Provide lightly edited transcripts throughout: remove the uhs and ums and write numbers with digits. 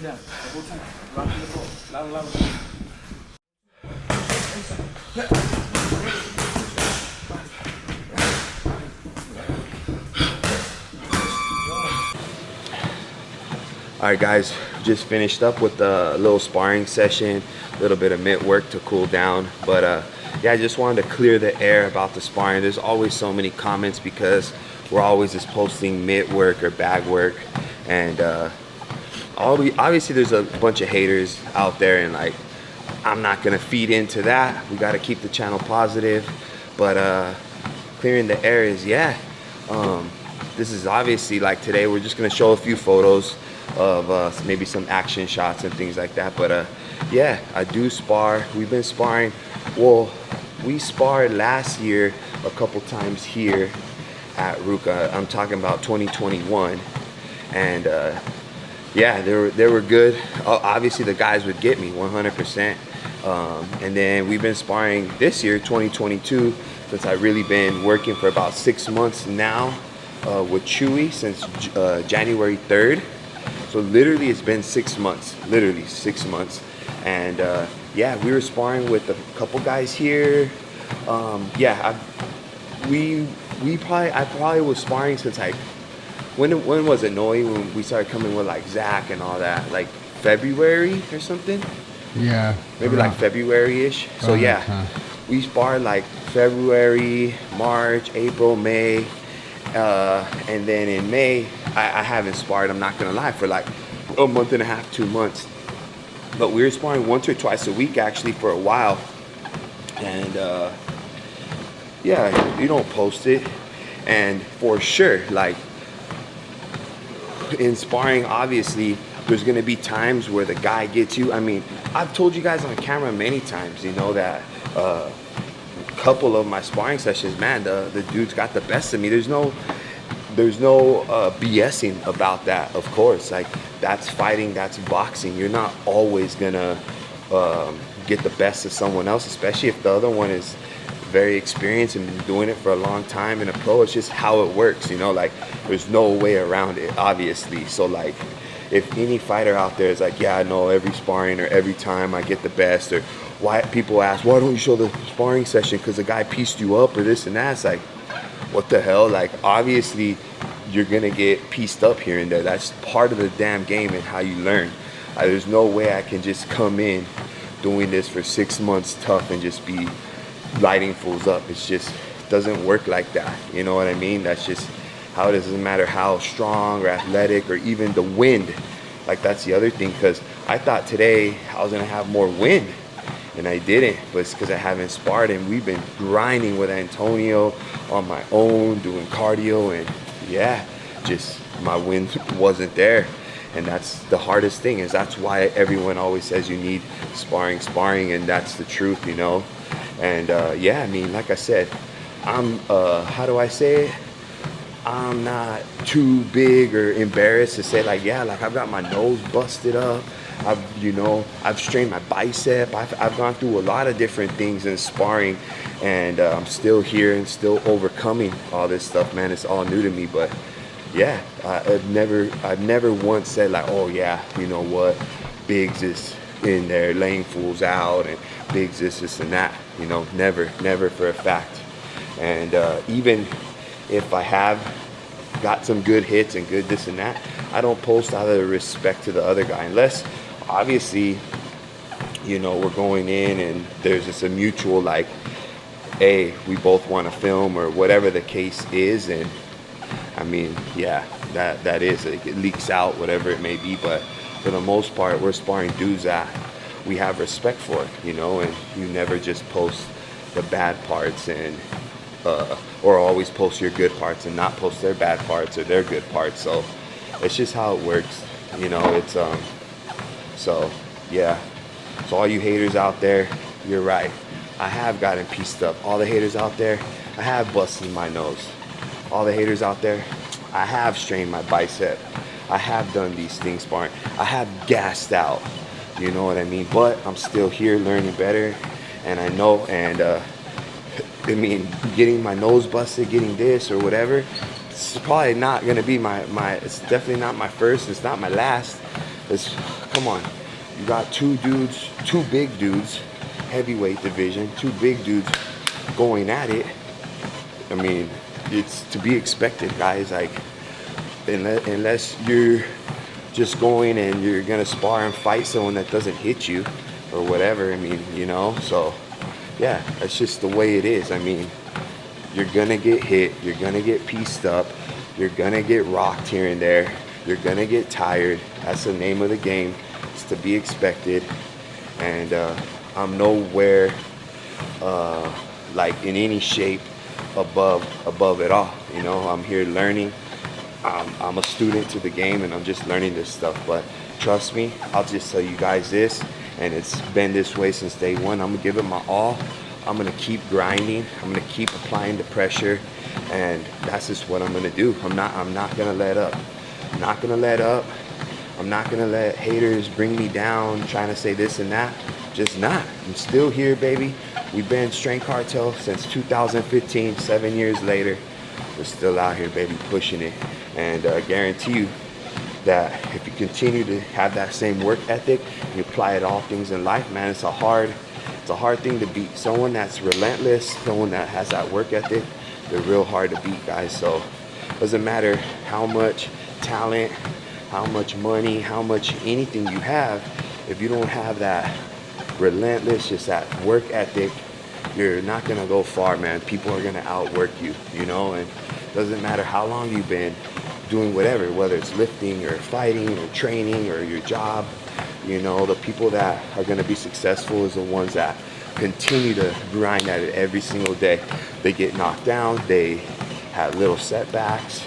jab the whole time. Rocking the ball. Loud, loud. All right, guys, just finished up with a little sparring session, a little bit of mitt work to cool down. But yeah, I just wanted to clear the air about the sparring. There's always so many comments because we're always just posting mitt work or bag work. And obviously there's a bunch of haters out there, and like, I'm not gonna feed into that. We gotta keep the channel positive. But clearing the air is, yeah, this is obviously, like, today we're just gonna show a few photos of maybe some action shots and things like that. But yeah, I do spar. We've been sparring. Well, we sparred last year a couple times here at Ruka. I'm talking about 2021. And yeah, they were good. Obviously the guys would get me 100%. And then we've been sparring this year, 2022, since I've really been working for about 6 months now with Chewy, since January 3rd. So literally it's been 6 months, literally 6 months. And yeah, we were sparring with a couple guys here. Yeah, I probably was sparring since like, when was it, Noe, when we started coming with like Zach and all that, like February or something? Yeah. Maybe like February-ish. So yeah, we sparred like February, March, April, May. And then in May, I haven't sparred, I'm not gonna lie, for like a month and a half, 2 months. But we were sparring once or twice a week actually for a while. And yeah, you don't post it. And for sure, like, in sparring, obviously there's gonna be times where the guy gets you. I mean, I've told you guys on camera many times, you know, that couple of my sparring sessions, man, the dude's got the best of me. There's no BSing about that, of course. Like, that's fighting, that's boxing. You're not always gonna get the best of someone else, especially if the other one is very experienced and been doing it for a long time and a pro. It's just how it works, you know, like, there's no way around it, obviously. So like, if any fighter out there is like, yeah, I know every sparring or every time I get the best, or why people ask, why don't you show the sparring session because the guy pieced you up or this and that, it's like, what the hell? Like, obviously you're gonna get pieced up here and there. That's part of the damn game and how you learn. There's no way I can just come in doing this for 6 months tough and just be lighting fools up. It's just doesn't work like that, you know what I mean? That's just how it is. Doesn't matter how strong or athletic or even the wind. Like, that's the other thing, because I thought today I was gonna have more wind and I didn't, but it's because I haven't sparred, and we've been grinding with Antonio on my own, doing cardio, and yeah, just my wind wasn't there. And that's the hardest thing, is that's why everyone always says you need sparring, and that's the truth, you know. And yeah, I mean, like I said, I'm how do I say it, I'm not too big or embarrassed to say, like, yeah, like, I've got my nose busted up, I've strained my bicep, I've gone through a lot of different things in sparring, and I'm still here and still overcoming all this stuff, man. It's all new to me. But yeah, I've never once said like, oh yeah, you know what, Biggs is in there laying fools out, and Biggs this and that, you know. Never for a fact. And even if I have got some good hits and good this and that, I don't post out of respect to the other guy, unless obviously, you know, we're going in and there's just a mutual, like, hey, we both want to film or whatever the case is. And I mean, yeah, that is, it leaks out, whatever it may be. But for the most part, we're sparring dudes that we have respect for, you know. And you never just post the bad parts, and or always post your good parts and not post their bad parts or their good parts. So it's just how it works, you know. It's so yeah, so all you haters out there, you're right, I have gotten pieced up. All the haters out there, I have busted my nose. All the haters out there, I have strained my bicep. I have done these things sparring. I have gassed out, you know what I mean? But I'm still here learning better, and I know. And I mean, getting my nose busted, getting this or whatever, it's probably not gonna be my it's definitely not my first, it's not my last. It's come on. You got two big dudes, heavyweight division, two big dudes going at it. I mean, it's to be expected, guys. Like, unless you're just going and you're gonna spar and fight someone that doesn't hit you or whatever. I mean, you know, so yeah, that's just the way it is. I mean, you're gonna get hit, you're gonna get pieced up, you're gonna get rocked here and there, you're gonna get tired. That's the name of the game. It's to be expected. And I'm nowhere like in any shape above it all. You know, I'm here learning. I'm a student to the game, and I'm just learning this stuff. But trust me, I'll just tell you guys this, and it's been this way since day one. I'm gonna give it my all. I'm gonna keep grinding. I'm gonna keep applying the pressure, and that's just what I'm gonna do. I'm not gonna let up. I'm not gonna let up. I'm not gonna let haters bring me down, trying to say this and that. Just not. I'm still here, baby. We've been Strength Cartel since 2015. 7 years later, we're still out here, baby, pushing it. And I guarantee you that if you continue to have that same work ethic, you apply it to all things in life, man, it's a hard thing to beat. Someone that's relentless, someone that has that work ethic, they're real hard to beat, guys. So it doesn't matter how much talent, how much money, how much anything you have, if you don't have that relentless, just that work ethic, you're not gonna go far, man. People are gonna outwork you, you know. And it doesn't matter how long you've been doing whatever, whether it's lifting or fighting or training or your job, you know, the people that are gonna be successful is the ones that continue to grind at it every single day. They get knocked down, they have little setbacks,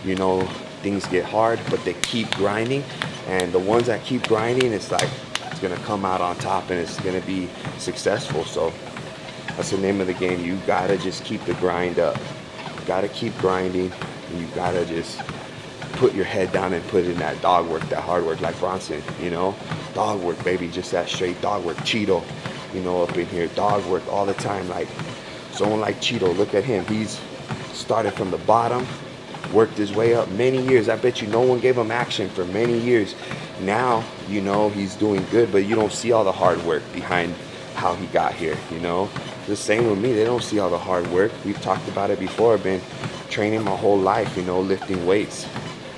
you know, things get hard, but they keep grinding. And the ones that keep grinding, it's like, it's gonna come out on top and it's gonna be successful. So that's the name of the game. You gotta just keep the grind up. You gotta keep grinding, and you gotta just put your head down and put in that dog work, that hard work, like Bronson, you know? Dog work, baby, just that straight dog work. Cheeto, you know, up in here, dog work all the time. Like someone like Cheeto, look at him. He's started from the bottom, worked his way up many years. I bet you no one gave him action for many years. Now, you know, he's doing good, but you don't see all the hard work behind how he got here, you know? The same with me. They don't see all the hard work. We've talked about it before. I've been training my whole life, you know, lifting weights,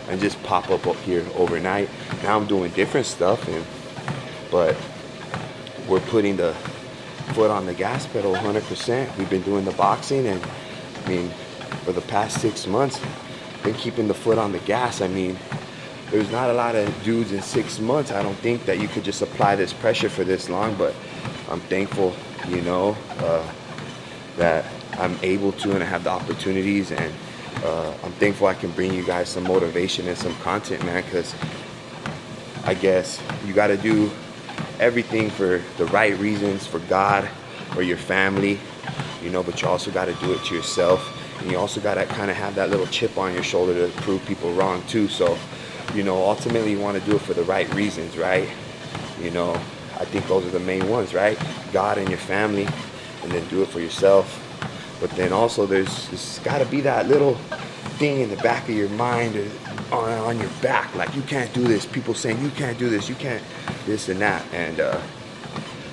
and just pop up here overnight. Now I'm doing different stuff, but we're putting the foot on the gas pedal 100%. We've been doing the boxing, and I mean, for the past 6 months, been keeping the foot on the gas. I mean, there's not a lot of dudes in 6 months, I don't think, that you could just apply this pressure for this long, but I'm thankful, you know, that I'm able to, and I have the opportunities, and I'm thankful I can bring you guys some motivation and some content, man, because I guess you got to do everything for the right reasons, for God or your family, you know, but you also got to do it to yourself. And you also got to kind of have that little chip on your shoulder to prove people wrong too. So, you know, ultimately you want to do it for the right reasons, right? You know, I think those are the main ones, right? God and your family, and then do it for yourself. But then also there's got to be that little thing in the back of your mind, on your back, like you can't do this. People saying you can't do this, you can't this and that, and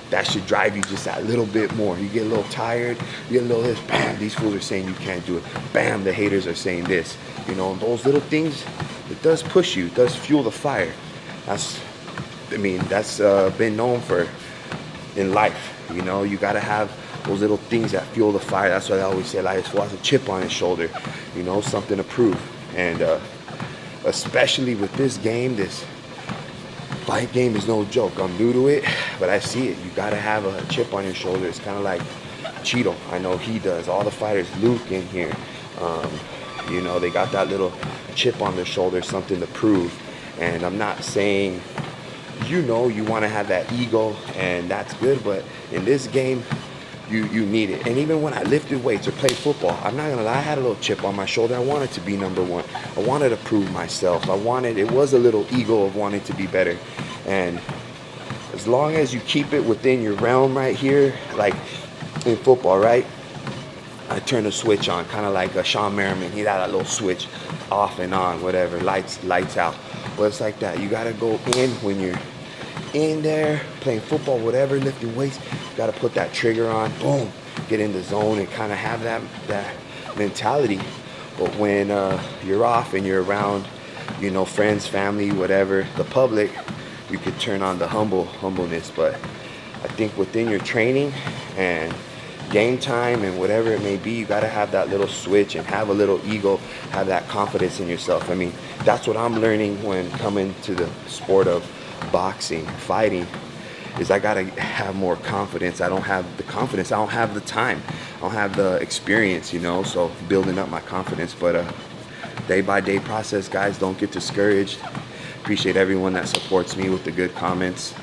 that should drive you just that little bit more. You get a little tired, you get a little this, bam, these fools are saying you can't do it. Bam, the haters are saying this. You know, and those little things, it does push you, it does fuel the fire. That's been known for in life. You know, you gotta have those little things that fuel the fire. That's why I always say, like, it's a chip on his shoulder, you know, something to prove. And especially with this game, this fight game is no joke. I'm new to it, but I see it. You gotta have a chip on your shoulder. It's kind of like Cheeto. I know he does. All the fighters, Luke in here, you know, they got that little chip on their shoulder, something to prove. And I'm not saying, you know, you want to have that ego, and that's good, but in this game, you need it. And even when I lifted weights or played football, I'm not gonna lie, I had a little chip on my shoulder. I wanted to be number one. I wanted to prove myself. It was a little ego of wanting to be better. And as long as you keep it within your realm right here, like in football, right? I turn a switch on, kind of like a Sean Merriman. He had that little switch off and on, whatever, lights out. But it's like that. You gotta go in when you're in there playing football, whatever, lifting weights, you got to put that trigger on, boom, get in the zone and kind of have that mentality. But when you're off and you're around, you know, friends, family, whatever, the public, you could turn on the humbleness. But I think within your training and game time and whatever it may be, you got to have that little switch and have a little ego, have that confidence in yourself. I mean, that's what I'm learning when coming to the sport of boxing, fighting, is I got to have more confidence. I don't have the confidence. I don't have the time. I don't have the experience, you know, so building up my confidence. But day by day process, guys. Don't get discouraged. Appreciate everyone that supports me with the good comments.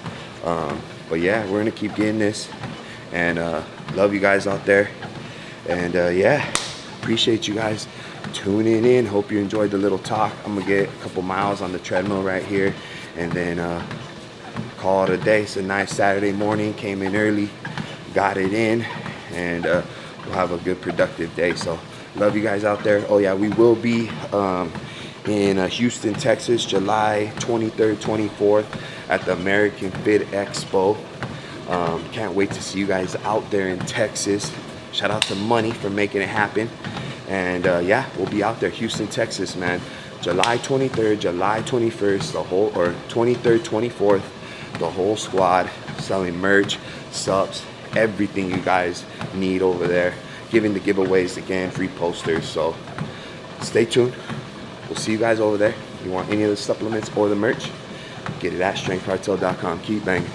But yeah, we're going to keep getting this. And love you guys out there. And yeah, appreciate you guys tuning in. Hope you enjoyed the little talk. I'm going to get a couple miles on the treadmill right here. And then call it a day. It's a nice Saturday morning. Came in early. Got it in. And we'll have a good productive day. So love you guys out there. Oh yeah, we will be in Houston, Texas, July 23rd, 24th at the American Fit Expo. Can't wait to see you guys out there in Texas. Shout out to Money for making it happen. And yeah, we'll be out there, Houston, Texas, man. July 23rd, July 21st, the whole, or 23rd, 24th, the whole squad selling merch, subs, everything you guys need over there. Giving the giveaways again, free posters. So stay tuned. We'll see you guys over there. If you want any of the supplements or the merch, get it at strengthcartel.com. Keep banging.